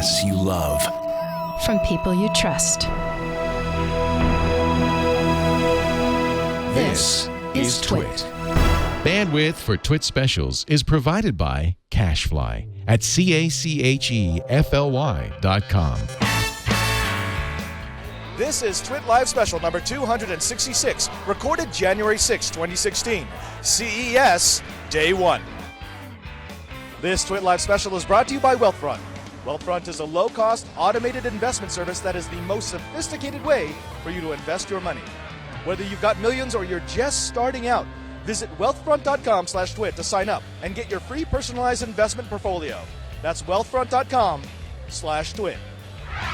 podcasts you love. From people you trust. This is TWiT. Bandwidth for TWiT specials is provided by CashFly at CACHEFLY.com. This is TWiT Live Special number 266, recorded January 6, 2016, CES Day One. This TWiT Live Special is brought to you by Wealthfront. Wealthfront is a low-cost, automated investment service that is the most sophisticated way for you to invest your money. Whether you've got millions or you're just starting out, visit wealthfront.com/twit to sign up and get your free personalized investment portfolio. That's wealthfront.com/twit.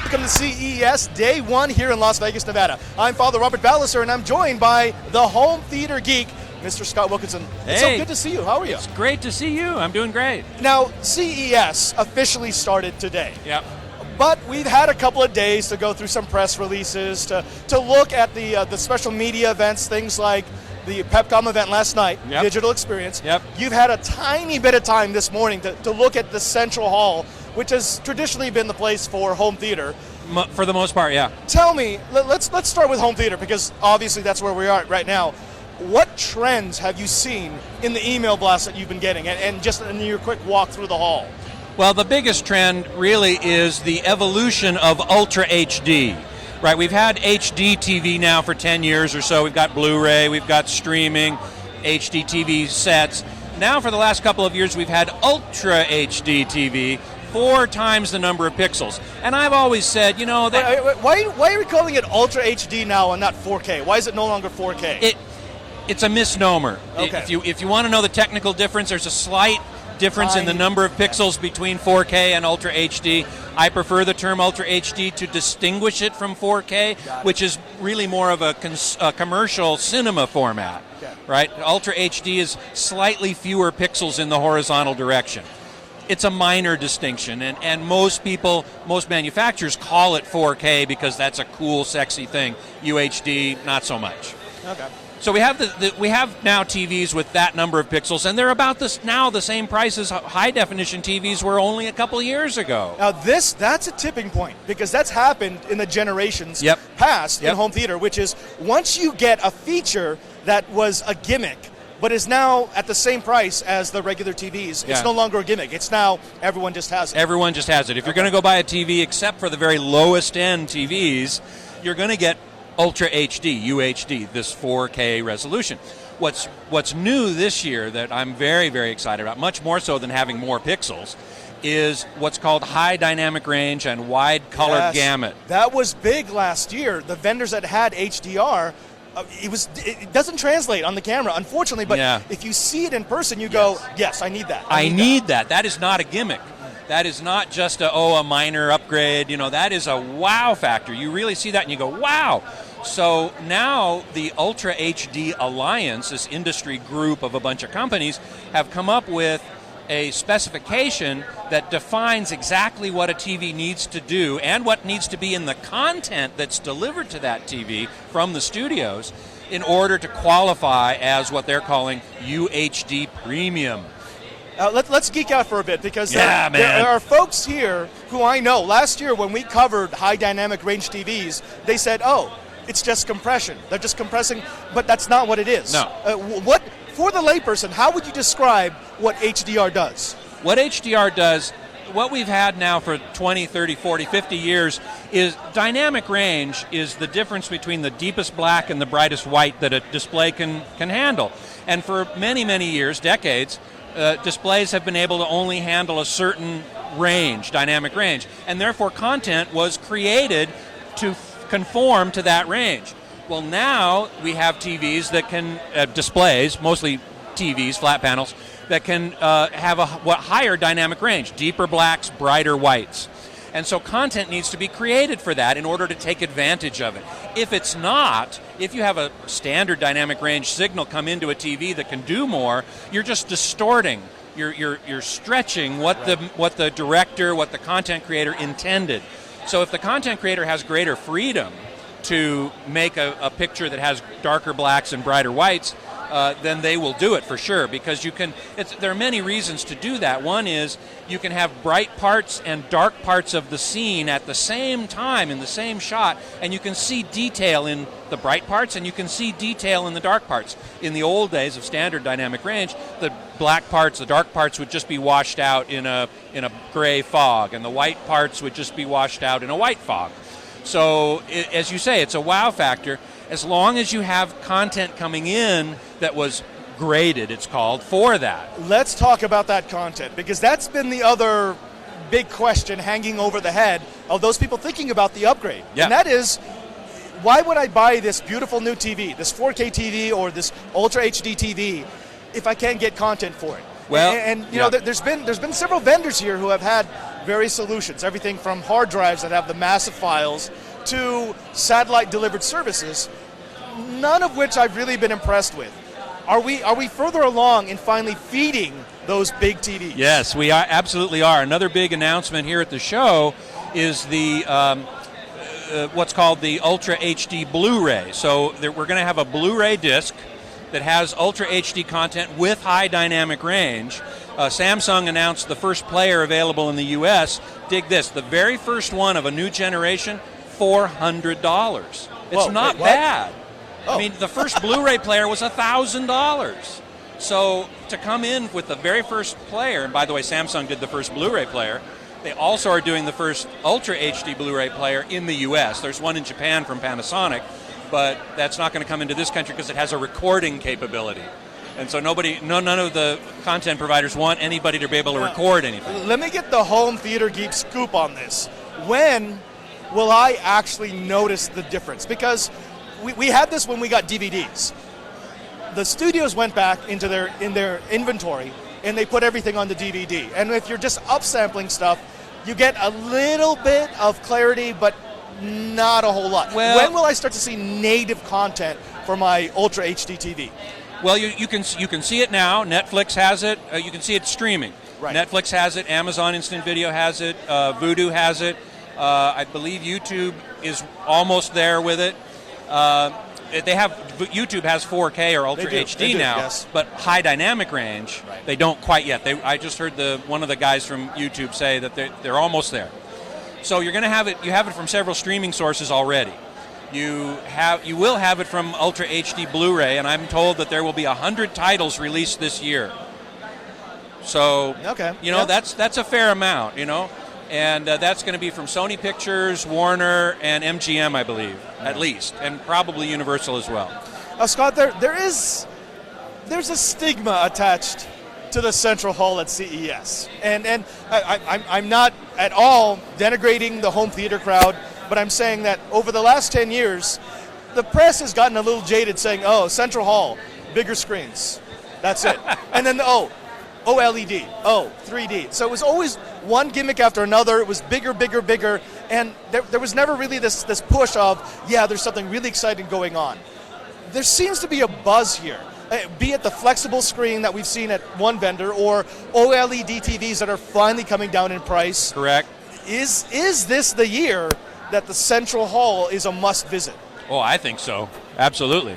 Welcome to CES Day One here in Las Vegas, Nevada. I'm Father Robert Ballecer, and I'm joined by the home theater geek, Mr. Scott Wilkinson. Hey. It's so good to see you. How are you? It's great to see you. I'm doing great. Now, CES officially started today. Yep. But we've had a couple of days to go through some press releases, to look at the special media events, things like the Pepcom event last night, Yep. digital experience. Yep. You've had a tiny bit of time this morning to look at the Central Hall, which has traditionally been the place for home theater. For the most part, yeah. Tell me, let's start with home theater, because obviously that's where we are right now. What trends have you seen in the email blast that you've been getting, and just in your quick walk through the hall? Well, the biggest trend really is the evolution of Ultra HD. Right, we've had HD TV now for 10 years or so. We've got Blu-ray, we've got streaming, HD TV sets. Now for the last couple of years we've had Ultra HD TV, 4 times the number of pixels. And I've always said, you know, that Why are we calling it Ultra HD now and not 4K? Why is it no longer 4K? It's a misnomer. Okay. If you want to know the technical difference, there's a slight difference in the number of pixels between 4K and Ultra HD. I prefer the term Ultra HD to distinguish it from 4K, which is really more of a commercial cinema format, right? Ultra HD is slightly fewer pixels in the horizontal direction. It's a minor distinction, and most manufacturers call it 4K because that's a cool, sexy thing. UHD, not so much. Okay. So we have we have now TVs with that number of pixels, and they're about now the same price as high-definition TVs were only a couple of years ago. Now that's a tipping point, because that's happened in the generations past in home theater, which is once you get a feature that was a gimmick, but is now at the same price as the regular TVs, it's no longer a gimmick. It's now everyone just has it. Everyone just has it. If you're going to go buy a TV, except for the very lowest-end TVs, you're going to get Ultra HD, UHD, this 4K resolution. What's new this year that I'm very, very excited about, much more so than having more pixels, is what's called high dynamic range and wide color gamut. That was big last year. The vendors that had HDR, it doesn't translate on the camera, unfortunately, but if you see it in person, you go, yes, I need that. I need that. That is not a gimmick. That is not just a minor upgrade. You know, that is a wow factor. You really see that and you go, wow. So now the Ultra HD Alliance, this industry group of a bunch of companies, have come up with a specification that defines exactly what a TV needs to do and what needs to be in the content that's delivered to that TV from the studios in order to qualify as what they're calling UHD Premium. Let's geek out for a bit, because there are folks here who I know. Last year when we covered high dynamic range TVs, they said, oh, it's just compression. They're just compressing, but that's not what it is. No. For the layperson, how would you describe what HDR does? What HDR does, what we've had now for 20, 30, 40, 50 years, is dynamic range is the difference between the deepest black and the brightest white that a display can handle. And for many, many years, decades, displays have been able to only handle a certain range, dynamic range, and therefore content was created to conform to that range. Well, now we have TVs that can, displays, mostly TVs, flat panels, that can have a higher dynamic range, deeper blacks, brighter whites. And so content needs to be created for that in order to take advantage of it. If it's not, if you have a standard dynamic range signal come into a TV that can do more, you're just distorting. You're stretching what the director, what the content creator intended. So if the content creator has greater freedom to make a picture that has darker blacks and brighter whites, then they will do it for sure, because there are many reasons to do that. One is you can have bright parts and dark parts of the scene at the same time in the same shot, and you can see detail in the bright parts and you can see detail in the dark parts. In the old days of standard dynamic range, the black parts, the dark parts would just be washed out in a gray fog, and the white parts would just be washed out in a white fog. So, as you say, it's a wow factor. As long as you have content coming in that was graded, it's called, for that. Let's talk about that content, because that's been the other big question hanging over the head of those people thinking about the upgrade. Yeah. And that is, why would I buy this beautiful new TV, this 4K TV or this Ultra HD TV, if I can't get content for it? Well, and you know, there's been several vendors here who have had various solutions, everything from hard drives that have the massive files to satellite delivered services, none of which I've really been impressed with. Are we further along in finally feeding those big TVs? Yes, we absolutely are. Another big announcement here at the show is the what's called the Ultra HD Blu-ray. So we're going to have a Blu-ray disc that has Ultra HD content with high dynamic range. Samsung announced the first player available in the U.S. Dig this, the very first one of a new generation, $400. It's Whoa, not wait, what? bad. Oh. I mean, the first Blu-ray player was $1,000. So to come in with the very first player, and by the way, Samsung did the first Blu-ray player, they also are doing the first Ultra HD Blu-ray player in the U.S. There's one in Japan from Panasonic, but that's not going to come into this country because it has a recording capability. And so none of the content providers want anybody to be able to record anything. Let me get the home theater geek scoop on this. When will I actually notice the difference? Because we had this when we got DVDs. The studios went back into their inventory and they put everything on the DVD. And if you're just upsampling stuff, you get a little bit of clarity, but not a whole lot. Well, when will I start to see native content for my Ultra HD TV? Well, you can see it now. Netflix has it. You can see it streaming. Right. Netflix has it. Amazon Instant Video has it. Vudu has it. I believe YouTube is almost there with it. YouTube has 4K or Ultra HD now, yes. but high dynamic range, right, they don't quite yet. I just heard one of the guys from YouTube say that they're almost there. So you're going to have it. You have it from several streaming sources already. You will have it from Ultra HD Blu-ray, and I'm told that there will be 100 titles released this year. So okay, that's a fair amount, and that's going to be from Sony Pictures, Warner, and MGM, I believe, at least, and probably Universal as well. Scott, there's a stigma attached to the Central Hall at CES, and I'm not at all denigrating the home theater crowd, but I'm saying that over the last 10 years, the press has gotten a little jaded saying, oh, Central Hall, bigger screens, that's it. And then, OLED, 3D. So it was always one gimmick after another. It was bigger, and there was never really this push of, there's something really exciting going on. There seems to be a buzz here, be it the flexible screen that we've seen at one vendor or OLED TVs that are finally coming down in price. Correct. Is this the year that the Central Hall is a must visit? Oh, I think so. Absolutely.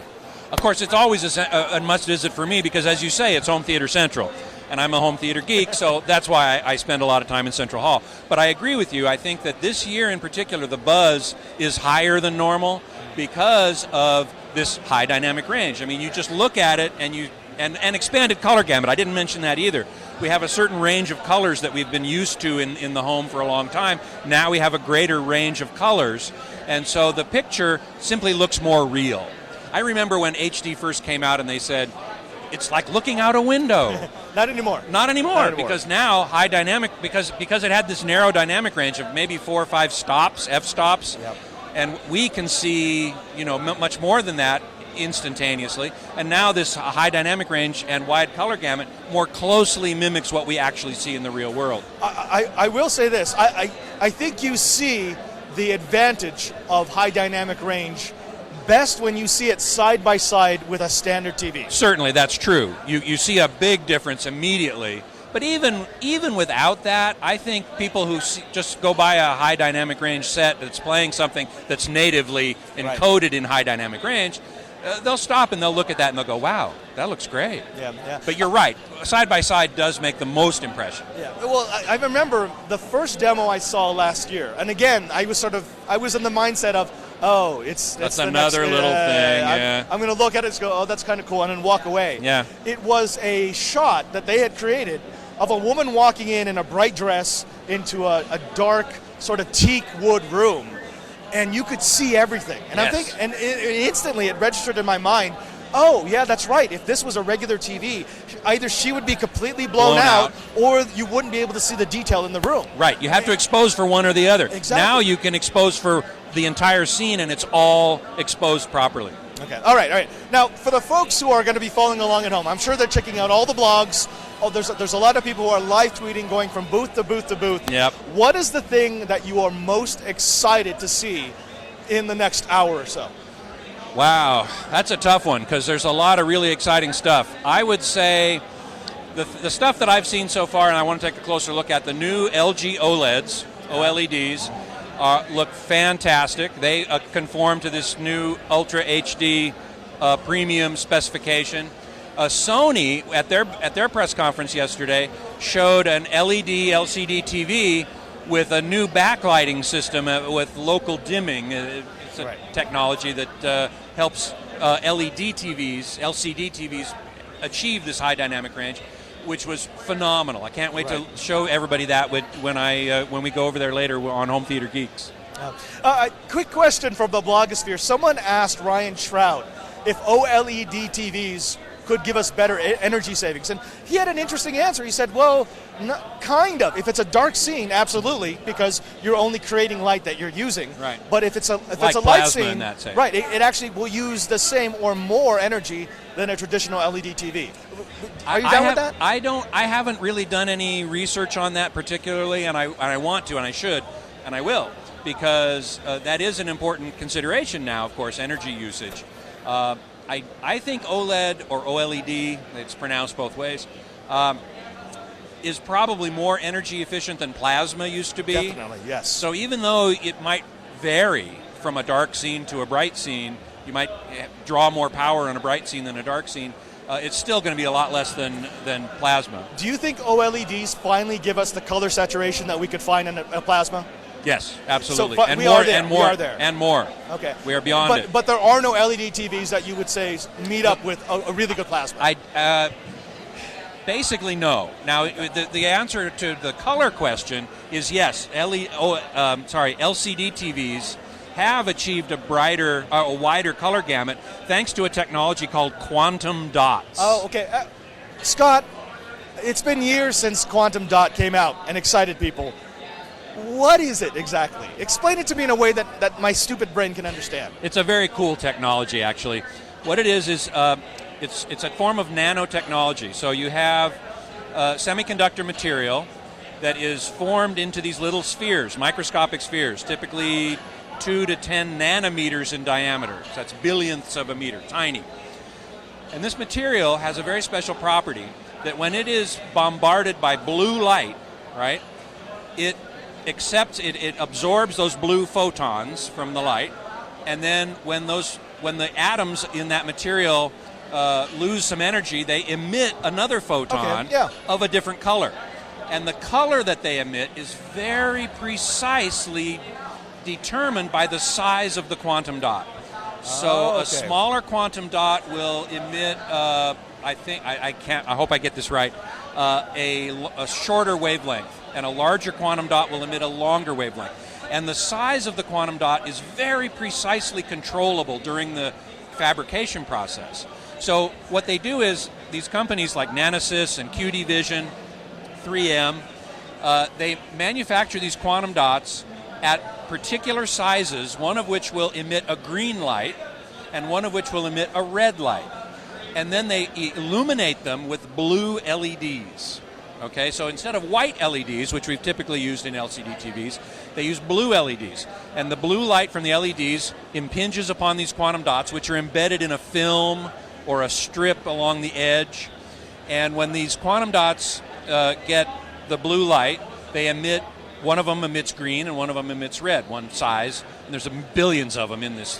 Of course, it's always a must visit for me because, as you say, it's Home Theater Central. And I'm a home theater geek, so that's why I spend a lot of time in Central Hall. But I agree with you. I think that this year in particular, the buzz is higher than normal because of this high dynamic range. I mean, you just look at it and expanded color gamut. I didn't mention that either. We have a certain range of colors that we've been used to in the home for a long time. Now we have a greater range of colors, and so the picture simply looks more real. I remember when HD first came out and they said, it's like looking out a window. Not anymore. Not anymore, because now high dynamic, because it had this narrow dynamic range of maybe 4 or 5 stops, f-stops, yep, and we can see much more than that instantaneously. And now this high dynamic range and wide color gamut more closely mimics what we actually see in the real world. I will say this. I think you see the advantage of high dynamic range best when you see it side by side with a standard TV. Certainly, that's true. You see a big difference immediately. But even without that, I think people who just go buy a high dynamic range set that's playing something that's natively encoded in high dynamic range, they'll stop and they'll look at that and they'll go, wow, that looks great. Yeah. But you're right, side-by-side does make the most impression. Yeah. Well, I remember the first demo I saw last year, and again, I was in the mindset of, oh, that's the another next, little thing. Yeah. I'm going to look at it and go, oh, that's kind of cool, and then walk away. Yeah. It was a shot that they had created of a woman walking in a bright dress into a dark sort of teak wood room, and you could see everything. And Yes. instantly it registered in my mind, oh, yeah, that's right. If this was a regular TV, either she would be completely blown out, or you wouldn't be able to see the detail in the room. Right, you have to expose for one or the other. Exactly. Now you can expose for the entire scene, and it's all exposed properly. Okay, all right. Now, for the folks who are going to be following along at home, I'm sure they're checking out all the blogs. Oh, there's a lot of people who are live tweeting, going from booth to booth to booth. Yep. What is the thing that you are most excited to see in the next hour or so? Wow, that's a tough one because there's a lot of really exciting stuff. I would say the stuff that I've seen so far, and I want to take a closer look at, the new LG OLEDs, OLEDs, look fantastic. They conform to this new Ultra HD premium specification. Sony, at their press conference yesterday, showed an LED LCD TV with a new backlighting system with local dimming. It's a technology that helps LCD TVs achieve this high dynamic range, which was phenomenal. I can't wait to show everybody that when we go over there later on Home Theater Geeks. Quick question from the blogosphere. Someone asked Ryan Shroud if OLED TVs could give us better energy savings, and he had an interesting answer. He said, well, kind of. If it's a dark scene, absolutely, because you're only creating light that you're using. Right. But if it's a Like light scene, in that sense. right, it actually will use the same or more energy than a traditional LED TV. Are you down with that? I haven't really done any research on that particularly, and I want to, and I should, and I will, because that is an important consideration now, of course, energy usage. I think OLED or OLED, it's pronounced both ways, is probably more energy efficient than plasma used to be. Definitely, yes. So even though it might vary from a dark scene to a bright scene, you might draw more power on a bright scene than a dark scene, it's still going to be a lot less than plasma. Do you think OLEDs finally give us the color saturation that we could find in a plasma? Yes, absolutely. So, and we more, are there. and more, we are there. and more. Okay. We are beyond it. But there are no LED TVs that you would say meet up with a really good plasma. Basically, no. Now, the answer to the color question is yes. LCD TVs have achieved a wider color gamut thanks to a technology called quantum dots. Oh, okay. Scott, it's been years since quantum dot came out and excited people. What is it exactly? Explain it to me in a way that my stupid brain can understand. It's a very cool technology, actually. What it is it's a form of nanotechnology. So you have semiconductor material that is formed into these little spheres, microscopic spheres, typically 2 to 10 nanometers in diameter. So that's billionths of a meter, tiny. And this material has a very special property that when it is bombarded by blue light, right, it absorbs those blue photons from the light, and then when the atoms in that material lose some energy, they emit another photon of a different color. And the color that they emit is very precisely determined by the size of the quantum dot. So a smaller quantum dot will emit, I hope I get this right, a shorter wavelength, and a larger quantum dot will emit a longer wavelength. And the size of the quantum dot is very precisely controllable during the fabrication process. So what they do is, these companies like Nanosys and QD Vision, 3M, they manufacture these quantum dots at particular sizes, one of which will emit a green light and one of which will emit a red light. And then they illuminate them with blue LEDs. Okay, so instead of white LEDs, which we've typically used in LCD TVs, they use blue LEDs. And the blue light from the LEDs impinges upon these quantum dots, which are embedded in a film or a strip along the edge. And when these quantum dots get the blue light, they emit, one of them emits green and one of them emits red, one size, and there's billions of them in this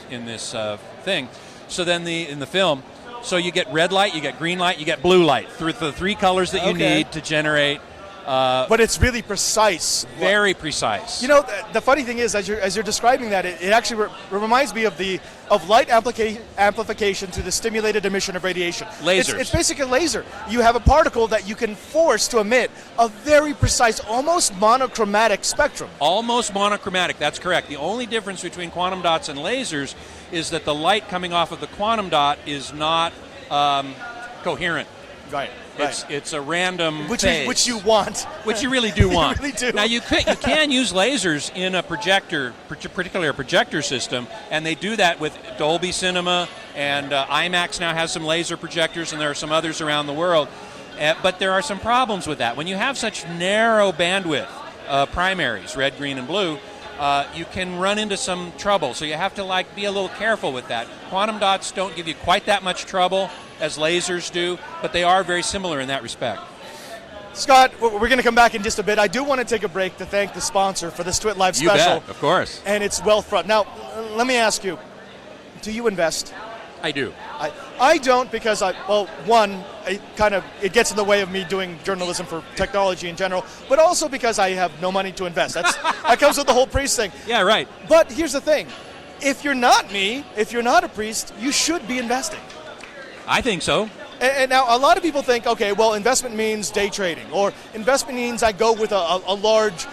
thing. So then in the film, so you get red light, you get green light, you get blue light through the three colors that you need to generate. But it's really precise. Very precise. You know, the funny thing is, as you're describing that, it actually reminds me of light amplification to the stimulated emission of radiation. Lasers. It's basically a laser. You have a particle that you can force to emit a very precise, almost monochromatic spectrum. Almost monochromatic, that's correct. The only difference between quantum dots and lasers is that the light coming off of the quantum dot is not coherent. Right. It's a random phase. Which you want. Which you really do want. You really do. Now you can use lasers in a projector, particularly a projector system, and they do that with Dolby Cinema, and IMAX now has some laser projectors, and there are some others around the world. But there are some problems with that. When you have such narrow bandwidth primaries, red, green, and blue, you can run into some trouble. So you have to be a little careful with that. Quantum dots don't give you quite that much trouble as lasers do, but they are very similar in that respect. Scott, we're going to come back in just a bit. I do want to take a break to thank the sponsor for this TWiT Live special. You bet, of course. And it's Wealthfront. Now, let me ask you, do you invest? I do. I don't, because it gets in the way of me doing journalism for technology in general, but also because I have no money to invest. That comes with the whole priest thing. Yeah, right. But here's the thing. If you're not me, if you're not a priest, you should be investing. I think so. And now a lot of people think, okay, well, investment means day trading, or investment means I go with a large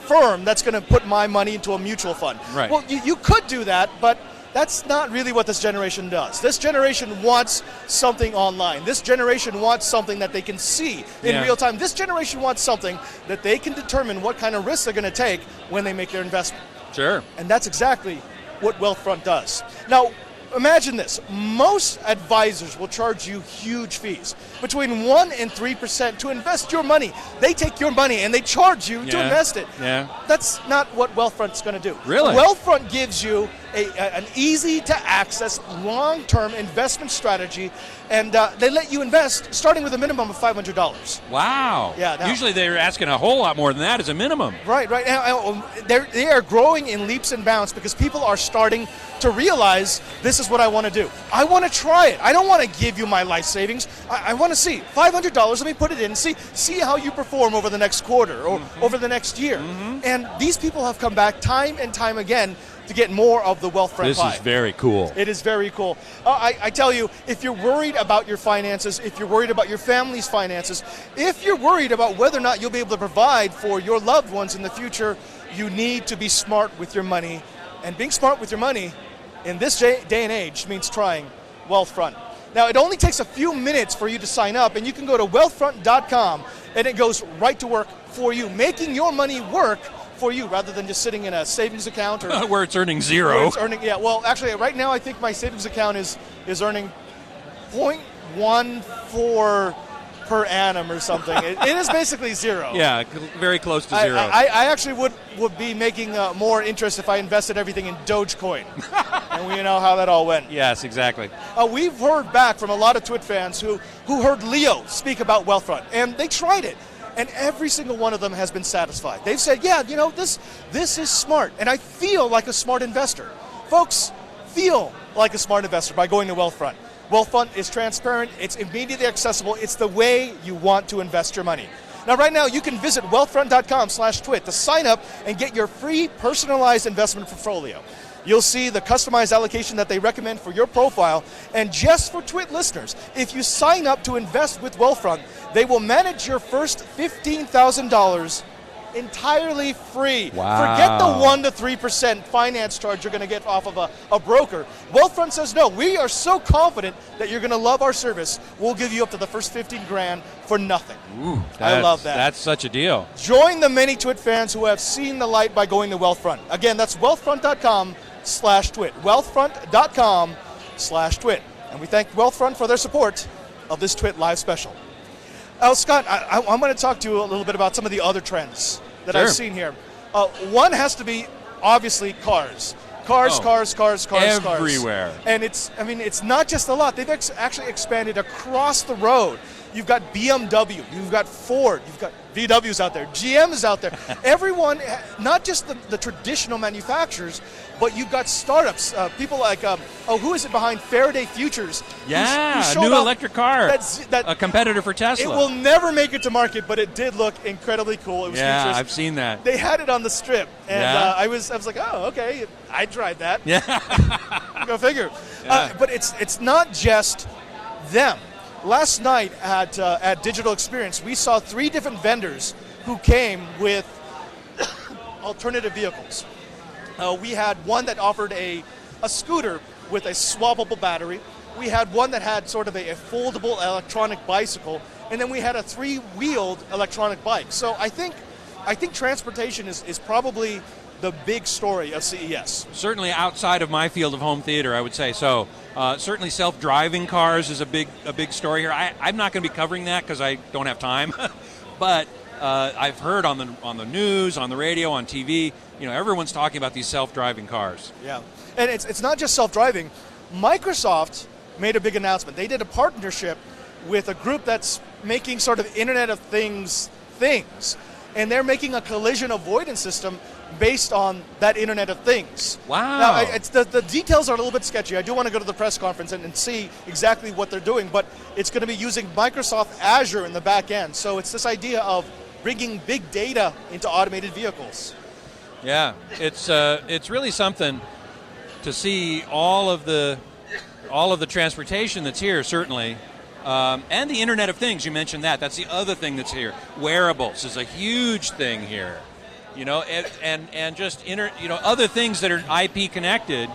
firm that's going to put my money into a mutual fund. Right. Well, you could do that, but that's not really what this generation does. This generation wants something online. This generation wants something that they can see in real time. This generation wants something that they can determine what kind of risks they're going to take when they make their investment. Sure. And that's exactly what Wealthfront does. Now, imagine this. Most advisors will charge you huge fees, between 1% and 3% to invest your money. They take your money and they charge you to invest it. Yeah. That's not what Wealthfront's going to do. Really? Wealthfront gives you an easy-to-access, long-term investment strategy, and they let you invest starting with a minimum of $500. Wow. Yeah. Now, usually they're asking a whole lot more than that as a minimum. Right. Now, they are growing in leaps and bounds because people are starting to realize this is what I want to do. I want to try it. I don't want to give you my life savings. I want to see $500. Let me put it in and see how you perform over the next quarter or over the next year. And these people have come back time and time again to get more of the Wealthfront pie. This is very cool. It is very cool. I tell you, if you're worried about your finances, if you're worried about your family's finances, if you're worried about whether or not you'll be able to provide for your loved ones in the future, you need to be smart with your money. And being smart with your money in this day and age means trying Wealthfront. Now, it only takes a few minutes for you to sign up, and you can go to wealthfront.com, and it goes right to work for you, making your money work for you rather than just sitting in a savings account or where it's earning zero. Where it's earning, well, actually, right now I think my savings account is earning 0.14 per annum or something. It is basically zero. Yeah, very close to zero. I actually would be making more interest if I invested everything in Dogecoin. And we know how that all went. Yes, exactly. We've heard back from a lot of TWiT fans who heard Leo speak about Wealthfront, and they tried it. And every single one of them has been satisfied. They've said, yeah, this is smart, and I feel like a smart investor. Folks, feel like a smart investor by going to Wealthfront. Wealthfront is transparent, it's immediately accessible, it's the way you want to invest your money. Now, right now, you can visit wealthfront.com/TWiT to sign up and get your free personalized investment portfolio. You'll see the customized allocation that they recommend for your profile. And just for TWiT listeners, if you sign up to invest with Wealthfront, they will manage your first $15,000 entirely free. Wow. Forget the 1% to 3% finance charge you're going to get off of a broker. Wealthfront says, no, we are so confident that you're going to love our service, we'll give you up to the first $15,000 for nothing. Ooh, I love that. That's such a deal. Join the many TWiT fans who have seen the light by going to Wealthfront. Again, that's wealthfront.com/TWiT. Wealthfront.com/TWiT. And we thank Wealthfront for their support of this TWiT Live special. Scott, I'm going to talk to you a little bit about some of the other trends that I've seen here. One has to be, obviously, cars. Cars. Everywhere. And it's not just a lot. They've actually expanded across the road. You've got BMW, you've got Ford, you've got VW's out there, GM's out there. Everyone, not just the traditional manufacturers, but you've got startups, people like, who is it behind Faraday Futures? Yeah, who new electric car, that a competitor for Tesla. It will never make it to market, but it did look incredibly cool. It was futuristic. I've seen that. They had it on the strip, and I was like, oh, okay, I'd try that. Yeah. Go figure. Yeah. But it's not just them. Last night at Digital Experience, we saw 3 different vendors who came with alternative vehicles. We had one that offered a scooter with a swappable battery. We had one that had sort of a foldable electronic bicycle, and then we had a 3-wheeled electronic bike. So I think transportation is probably the big story of CES. Certainly outside of my field of home theater, I would say. So certainly self-driving cars is a big story here. I'm not going to be covering that because I don't have time, but I've heard on the news, on the radio, on TV, everyone's talking about these self-driving cars. Yeah, and it's not just self-driving. Microsoft made a big announcement. They did a partnership with a group that's making sort of Internet of Things, and they're making a collision avoidance system based on that Internet of Things. Wow. Now, the details are a little bit sketchy. I do want to go to the press conference and see exactly what they're doing, but it's going to be using Microsoft Azure in the back end. So it's this idea of bringing big data into automated vehicles. Yeah, it's really something to see all of the transportation that's here, certainly. And the Internet of Things, you mentioned that. That's the other thing that's here. Wearables is a huge thing here. And just other things that are IP connected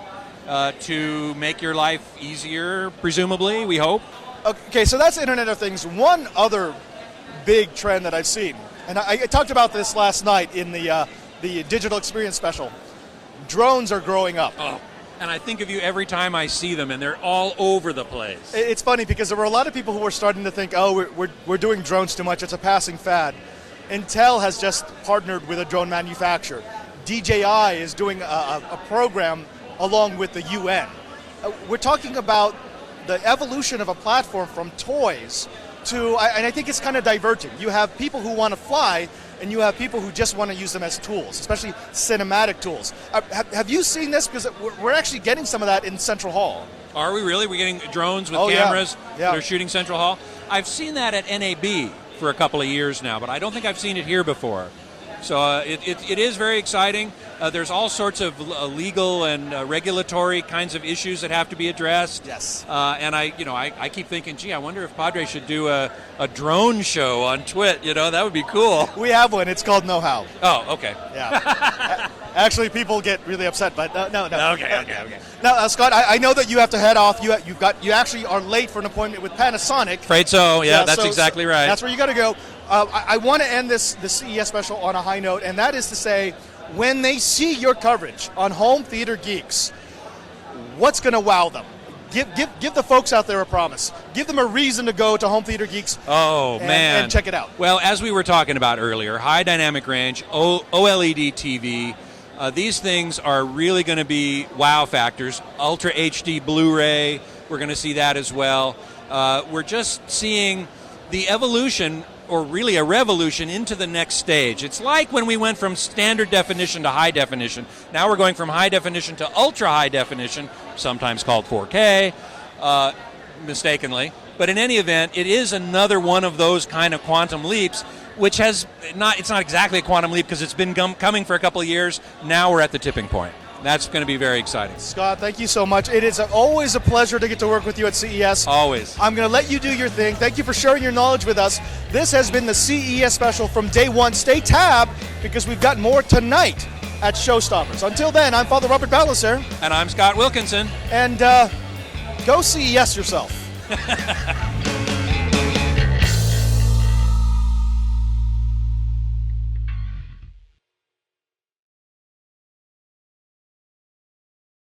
to make your life easier, presumably, we hope. Okay, so that's Internet of Things. One other big trend that I've seen, and I talked about this last night in the Digital Experience special. Drones are growing up. Oh. And I think of you every time I see them, and they're all over the place. It's funny because there were a lot of people who were starting to think, we're doing drones too much, it's a passing fad. Intel has just partnered with a drone manufacturer. DJI is doing a program along with the UN. We're talking about the evolution of a platform from toys to, and I think it's kind of diverging. You have people who want to fly, and you have people who just want to use them as tools, especially cinematic tools. Have you seen this? Because we're actually getting some of that in Central Hall. Are we really? We're getting drones with cameras Yeah. that are shooting Central Hall? I've seen that at NAB for a couple of years now, but I don't think I've seen it here before. So it is very exciting. There's all sorts of legal and regulatory kinds of issues that have to be addressed. Yes. And I keep thinking, gee, I wonder if Padre should do a drone show on TWiT. That would be cool. We have one. It's called Know How. Oh, okay. Yeah. Actually, people get really upset, but no. Okay. Now, Scott, I know that you have to head off. You actually are late for an appointment with Panasonic. Afraid so. Yeah, that's exactly right. That's where you got to go. I want to end the CES special on a high note, and that is to say, when they see your coverage on Home Theater Geeks, what's going to wow them? Give the folks out there a promise. Give them a reason to go to Home Theater Geeks. And check it out. Well, as we were talking about earlier, high dynamic range, OLED TV. These things are really going to be wow factors. Ultra HD Blu-ray, we're going to see that as well. We're just seeing the evolution, or really a revolution, into the next stage. It's like when we went from standard definition to high definition. Now we're going from high definition to ultra high definition, sometimes called 4K, mistakenly. But in any event, it is another one of those kind of quantum leaps, which it's not exactly a quantum leap because it's been coming for a couple of years. Now we're at the tipping point. That's going to be very exciting. Scott, thank you so much. It is always a pleasure to get to work with you at CES. Always. I'm going to let you do your thing. Thank you for sharing your knowledge with us. This has been the CES special from Day One. Stay tabbed because we've got more tonight at Showstoppers. Until then, I'm Father Robert Ballecer. And I'm Scott Wilkinson. And go CES yourself.